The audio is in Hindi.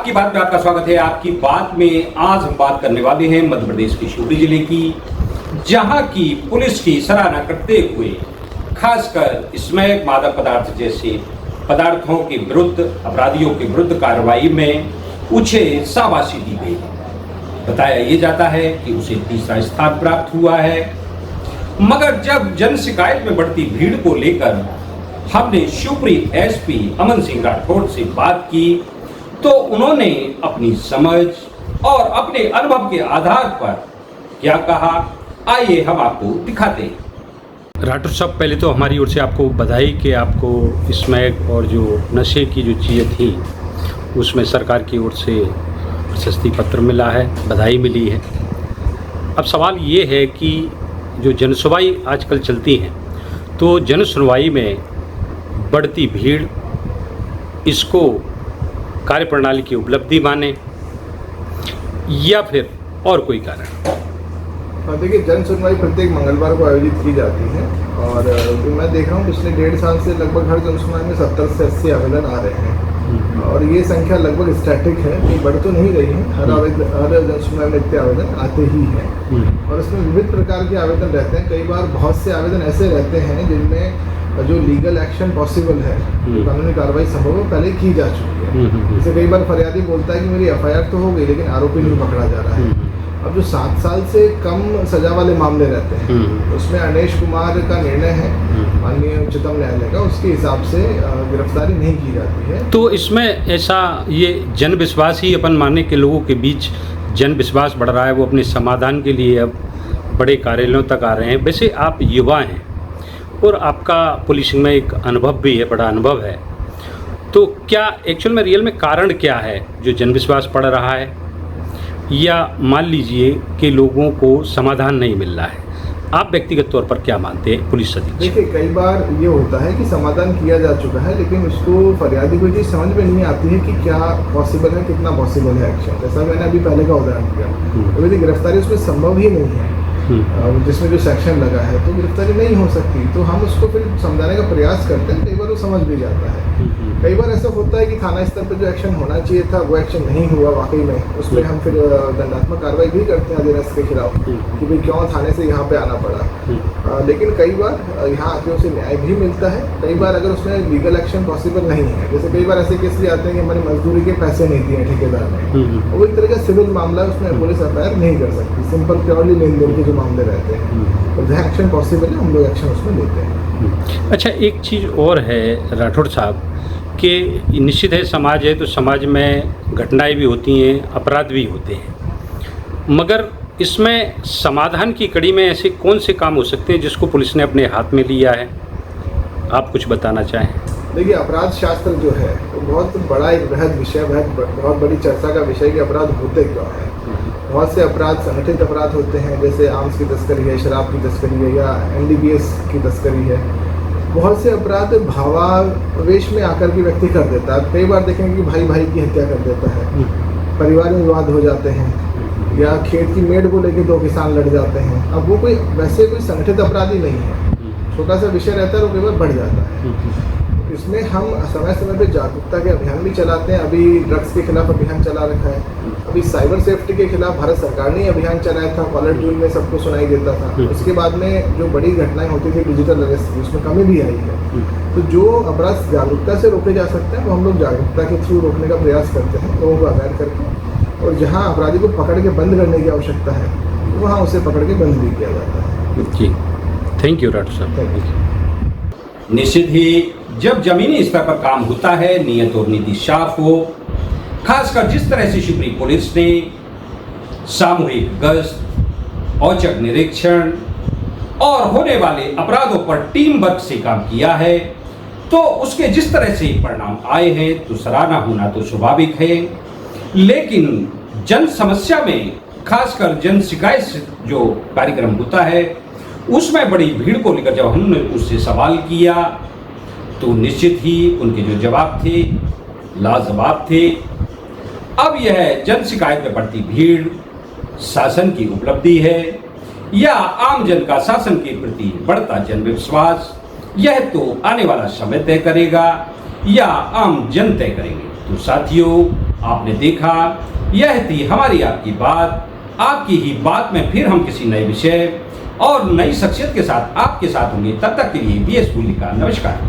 आपकी बात में आपका स्वागत है। आपकी बात में आज हम बात करने वाले हैं मध्य प्रदेश के शिवपुरी जिले की, जहां की पुलिस की सराहना करते हुए खासकर स्मैक मादक पदार्थ जैसे पदार्थों के विरुद्ध, अपराधियों के विरुद्ध कार्रवाई में उसे शाबाशी दी गई है। बताया ये जाता है कि उसे तीसरा स्थान प्राप्त हुआ है। मगर जब जन शिकायत में बढ़ती भीड़ को लेकर हमने शिवपुरी एसपी अमन सिंह राठौड़ से बात की तो उन्होंने अपनी समझ और अपने अनुभव के आधार पर क्या कहा, आइए हम आपको दिखाते हैं। राठौड़ साहब, पहले तो हमारी ओर से आपको बधाई कि आपको स्मैक और जो नशे की जो चीज़ें थी उसमें सरकार की ओर से प्रशस्ति पत्र मिला है, बधाई मिली है। अब सवाल ये है कि जो जनसुनवाई आजकल चलती हैं तो जनसुनवाई में बढ़ती भीड़ इसको कार्यप्रणाली की उपलब्धि माने या फिर और कोई कारण? देखिए, जन सुनवाई प्रत्येक मंगलवार को आयोजित की जाती है और मैं देख रहा हूँ पिछले 1.5 साल से लगभग हर जन सुनवाई में 70 से 80 आवेदन आ रहे हैं और ये संख्या लगभग स्टैटिक है, ये बढ़ तो नहीं रही है। हर जन सुनवाई में इतने आवेदन आते ही हैं और इसमें विविध प्रकार के आवेदन रहते हैं। कई बार बहुत से आवेदन ऐसे रहते हैं जिनमें जो लीगल एक्शन पॉसिबल है, कानूनी कार्रवाई संभव है, पहले की जा चुकी है। जैसे कई बार फरियादी बोलता है कि मेरी एफआईआर तो हो गई लेकिन आरोपी नहीं पकड़ा जा रहा है। अब जो 7 साल से कम सजा वाले मामले रहते हैं उसमें अनेश कुमार का निर्णय है माननीय उच्चतम न्यायालय का, उसके हिसाब से गिरफ्तारी नहीं की जाती है। तो इसमें ऐसा ये जन विश्वास ही अपन मानने के लोगों के बीच जन विश्वास बढ़ रहा है, वो अपने समाधान के लिए अब बड़े कार्यालयों तक आ रहे हैं। वैसे आप युवा हैं और आपका पुलिसिंग में एक अनुभव भी है, बड़ा अनुभव है, तो क्या एक्चुअल में रियल में कारण क्या है जो जनविश्वास पड़ रहा है, या मान लीजिए कि लोगों को समाधान नहीं मिल रहा है? आप व्यक्तिगत तौर पर क्या मानते हैं पुलिस अधीक्षक? देखिए, कई बार ये होता है कि समाधान किया जा चुका है लेकिन उसको फरियादी को ये समझ में नहीं आती है कि क्या पॉसिबल है, कितना पॉसिबल है एक्शन। जैसा मैंने अभी पहले का उदाहरण दिया, तो यदि गिरफ्तारी उसमें संभव ही नहीं है जिसमें जो सेक्शन लगा है तो गिरफ्तारी नहीं हो सकती, तो हम उसको फिर समझाने का प्रयास करते हैं। कई बार वो समझ भी जाता है। कई बार ऐसा होता है कि थाना स्तर पर जो एक्शन होना चाहिए था वो एक्शन नहीं हुआ वाकई में, उसमें हम फिर दंडात्मक कार्रवाई भी करते हैं अधीनस्थ के खिलाफ कि भाई क्यों थाने से यहाँ पे आना पड़ा। लेकिन कई बार यहाँ आके उसे न्याय भी मिलता है। कई बार अगर उसमें लीगल एक्शन पॉसिबल नहीं है, जैसे कई बार ऐसे केस भी आते हैं कि हमारी मजदूरी के पैसे नहीं दिए ठेकेदार ने, वो एक तरह का सिविल मामला है, उसमें पुलिस एफआईआर नहीं कर सकती। सिंपल प्योरली लेन देन के जो मामले रहते हैं तो जहाँ एक्शन पॉसिबल है हम लोग एक्शन उसमें लेते हैं। अच्छा, एक चीज़ और है राठौड़ साहब कि निश्चित है समाज है तो समाज में घटनाएं भी होती हैं, अपराध भी होते हैं, मगर इसमें समाधान की कड़ी में ऐसे कौन से काम हो सकते हैं जिसको पुलिस ने अपने हाथ में लिया है? आप कुछ बताना चाहें? देखिए, अपराध शास्त्र जो है वो बहुत बड़ा एक बृहद विषय, बहुत बड़ी चर्चा का विषय कि अपराध होते क्यों हैं। बहुत से अपराध संगठित अपराध होते हैं, जैसे आर्म्स की तस्करी है, शराब की तस्करी है या एनडीपीएस की तस्करी है। बहुत से अपराध भावावेश में आकर के व्यक्ति कर देता है। कई बार देखेंगे कि भाई भाई की हत्या कर देता है, परिवार में विवाद हो जाते हैं, या खेत की मेड़ को लेकर 2 किसान लड़ जाते हैं। अब वो कोई वैसे कोई संगठित अपराधी नहीं है, छोटा सा विषय रहता है, वो कई बार बढ़ जाता है। इसमें हम समय समय पे जागरूकता के अभियान भी चलाते हैं। अभी ड्रग्स के खिलाफ अभियान चला रखा है, अभी साइबर सेफ्टी के खिलाफ भारत सरकार ने अभियान चलाया था, कॉलर ट्यून में सबको सुनाई देता था। उसके बाद में जो बड़ी घटनाएं होती थी डिजिटल अरेस्ट की, उसमें कमी भी आई है। तो जो अपराध जागरूकता से रोके जा सकते हैं वो हम लोग जागरूकता के थ्रू रोकने का प्रयास करते हैं, लोगों को अवेयर करके, और जहाँ अपराधी को पकड़ के बंद करने की आवश्यकता है वहाँ उसे पकड़ के बंद भी किया जाता है। जी, थैंक यू राठौड़ साहब। निश्चित ही जब जमीनी स्तर पर काम होता है, नियत और नीति साफ हो, खासकर जिस तरह से शिवपुरी पुलिस ने सामूहिक गश्त, औचक निरीक्षण और होने वाले अपराधों पर टीम वर्क से काम किया है, तो उसके जिस तरह से परिणाम आए हैं तो सराहना होना तो स्वाभाविक है। लेकिन जन समस्या में खासकर जन शिकायत जो कार्यक्रम होता है उसमें बड़ी भीड़ को लेकर जब हमने उससे सवाल किया तो निश्चित ही उनके जो जवाब थे लाजवाब थे। अब यह जन शिकायत में बढ़ती भीड़ शासन की उपलब्धि है या आम जन का शासन के प्रति बढ़ता जन विश्वास, यह तो आने वाला समय तय करेगा या आम जन तय करेंगे। तो साथियों, आपने देखा, यह थी हमारी आपकी बात। आपकी ही बात में फिर हम किसी नए विषय और नई शख्सियत के साथ आपके साथ होंगे। तब तक के लिए BS मूल्य का नमस्कार।